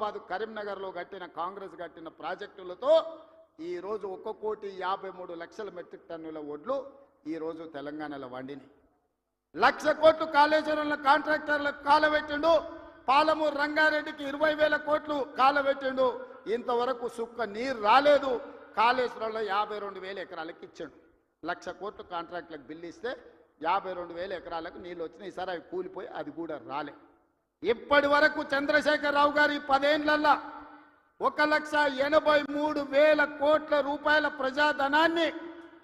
హైదరాబాద్ కరీంనగర్లో కట్టిన కాంగ్రెస్ కట్టిన ప్రాజెక్టులతో ఈరోజు 1,53,00,000 మెట్రిక్ టన్నుల వడ్లు ఈరోజు తెలంగాణలో వండినాయి. 1,00,000 కోట్లు కాళేశ్వరంలో కాంట్రాక్టర్లకు కాలబెట్టిండు. పాలమూరు రంగారెడ్డికి 20,000 కోట్లు కాలబెట్టిండు. ఇంతవరకు సుక్క నీరు రాలేదు. కాళేశ్వరంలో 52,000 ఎకరాలకు ఇచ్చాడు. 1,00,000 కోట్లు కాంట్రాక్టులకు బిల్లు ఇస్తే 52,000 ఎకరాలకు నీళ్ళు వచ్చినాయి. ఈసారి అవి కూలిపోయి అది కూడా రాలే. ఇప్పటి వరకు చంద్రశేఖరరావు గారి 10 ఏళ్లలో 1,83,000 కోట్ల రూపాయల ప్రజాధనాన్ని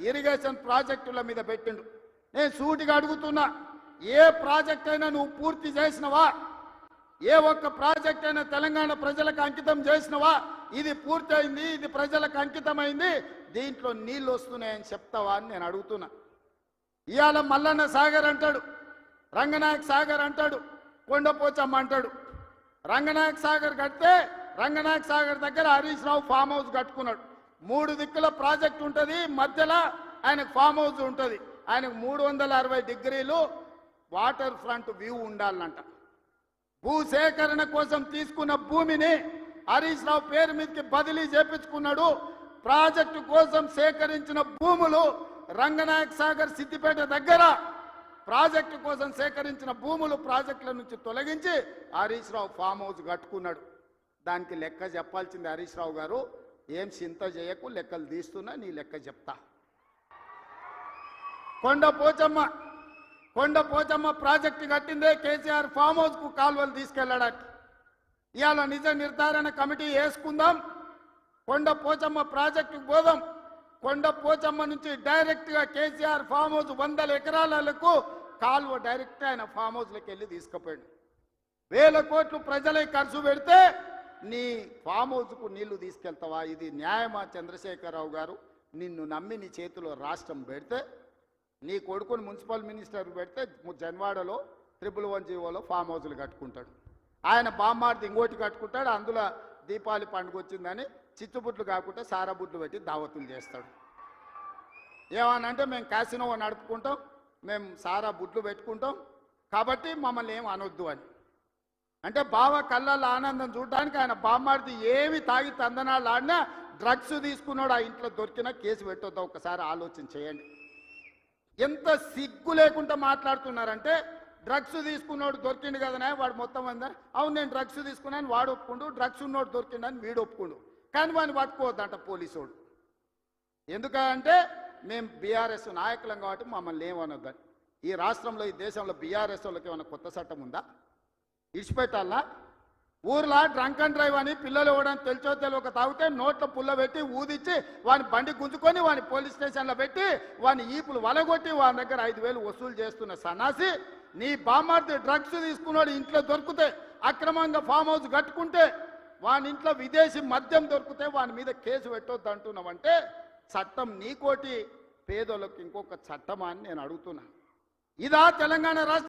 ఇరిగేషన్ ప్రాజెక్టుల మీద పెట్టిండు. నేను సూటిగా అడుగుతున్నా, ఏ ప్రాజెక్ట్ అయినా నువ్వు పూర్తి చేసినవా? ఏ ఒక్క ప్రాజెక్ట్ అయినా తెలంగాణ ప్రజలకు అంకితం చేసినవా? ఇది పూర్తయింది, ఇది ప్రజలకు అంకితమైంది, దీంట్లో నీళ్ళు వస్తున్నాయని చెప్తావా అని నేను అడుగుతున్నా. ఇవాళ మల్లన్న సాగర్ అంటాడు, రంగనాయక సాగర్ అంటాడు, కొండపోచమ్మ అంటాడు. రంగనాయక సాగర్ కడితే రంగనాయక సాగర్ దగ్గర హరీష్ రావు ఫామ్ హౌస్ కట్టుకున్నాడు. 3 దిక్కుల ప్రాజెక్ట్ ఉంటుంది, మధ్యలో ఆయనకు ఫామ్ హౌస్ ఉంటుంది. ఆయనకు 360 డిగ్రీలు వాటర్ ఫ్రంట్ వ్యూ ఉండాలంట. భూసేకరణ కోసం తీసుకున్న భూమిని హరీష్ రావు పేరు మీదకి బదిలీ చేపించుకున్నాడు. ప్రాజెక్టు కోసం సేకరించిన భూములు రంగనాయక సాగర్ సిద్దిపేట దగ్గర ప్రాజెక్టు కోసం సేకరించిన భూములు ప్రాజెక్టుల నుంచి తొలగించి హరీష్ రావు ఫామ్ హౌస్ కట్టుకున్నాడు. దానికి లెక్క చెప్పాల్సింది హరీష్ రావు గారు. ఏం చింత చేయకు, లెక్కలు తీస్తున్నా, నీ లెక్క చెప్తా. కొండపోచమ్మ ప్రాజెక్టు కట్టిందే కేసీఆర్ ఫామ్ హౌస్కు కాలువలు తీసుకెళ్లడానికి. ఇవాళ నిజ నిర్ధారణ కమిటీ వేసుకుందాం, కొండపోచమ్మ ప్రాజెక్టుకు పోదాం. కొండపోచమ్మ నుంచి డైరెక్ట్గా కేసీఆర్ ఫామ్ హౌస్ 100 ఎకరాలకు కాలువ డైరెక్ట్ ఆయన ఫామ్ హౌస్లోకి వెళ్ళి తీసుకుపోయాడు. 1000 కోట్లు ప్రజలే ఖర్చు పెడితే నీ ఫామ్ హౌస్కు నీళ్లు తీసుకెళ్తావా? ఇది న్యాయమా? చంద్రశేఖరరావు గారు, నిన్ను నమ్మి నీ చేతిలో రాష్ట్రం పెడితే, నీ కొడుకుని మున్సిపల్ మినిస్టర్ పెడితే జన్వాడలో 111 ఫామ్ హౌస్లు కట్టుకుంటాడు. ఆయన బామ్మార్ది ఇంకోటి కట్టుకుంటాడు. అందులో దీపావళి పండుగ వచ్చిందని చిచ్చుబుట్లు కాకుండా సారాబుట్లు పెట్టి దావతులు చేస్తాడు. ఏమనంటే మేము క్యాసినో నడుపుకుంటాం, మేము సారా బుట్లు పెట్టుకుంటాం, కాబట్టి మమ్మల్ని ఏం అనొద్దు అని. అంటే బావ కళ్ళల్లో ఆనందం చూడడానికి ఆయన బామ్మార్ది ఏమి తాగి తందనాలు ఆడినా డ్రగ్స్ తీసుకున్నాడు. ఆ ఇంట్లో దొరికినా కేసు పెట్టొద్దా? ఒకసారి ఆలోచన చేయండి. ఎంత సిగ్గు లేకుండా మాట్లాడుతున్నారంటే, డ్రగ్స్ తీసుకున్నాడు దొరికిండు కదనే వాడు మొత్తం అందా, అవును నేను డ్రగ్స్ తీసుకున్నాను వాడు ఒప్పుకుండు, డ్రగ్స్ ఉన్నోడు దొరికిండని వీడు ఒప్పుకుండు, కానీ వాడిని పట్టుకోవద్దంట పోలీసోడు. ఎందుకంటే మేము బీఆర్ఎస్ నాయకులం కాబట్టి మమ్మల్ని ఏమనొద్దని. ఈ రాష్ట్రంలో, ఈ దేశంలో బీఆర్ఎస్ వాళ్ళకి ఏమైనా కొత్త చట్టం ఉందా? ఇడిచిపెట్టాలా? ఊర్లో డ్రంక్ అండ్ డ్రైవ్ అని పిల్లలు ఇవ్వడానికి తెలిసో తెలియక తాగితే నోట్లో పుల్ల పెట్టి ఊదిచ్చి వాని బండి గుంజుకొని వాని పోలీస్ స్టేషన్లో పెట్టి వాని ఈపులు వలగొట్టి వాని దగ్గర 5,000 వసూలు చేస్తున్న సన్నాసి, నీ బామ్మార్ది డ్రగ్స్ తీసుకున్నాడు ఇంట్లో దొరికితే, అక్రమంగా ఫామ్ హౌస్ కట్టుకుంటే, వాని ఇంట్లో విదేశీ మద్యం దొరికితే వాని మీద కేసు పెట్టొద్దు అంటున్నావంటే చట్టం నీకోటి, పేదోళ్ళకి ఇంకొక చట్టమా అని నేను అడుగుతున్నా. ఇదా తెలంగాణ రాష్ట్ర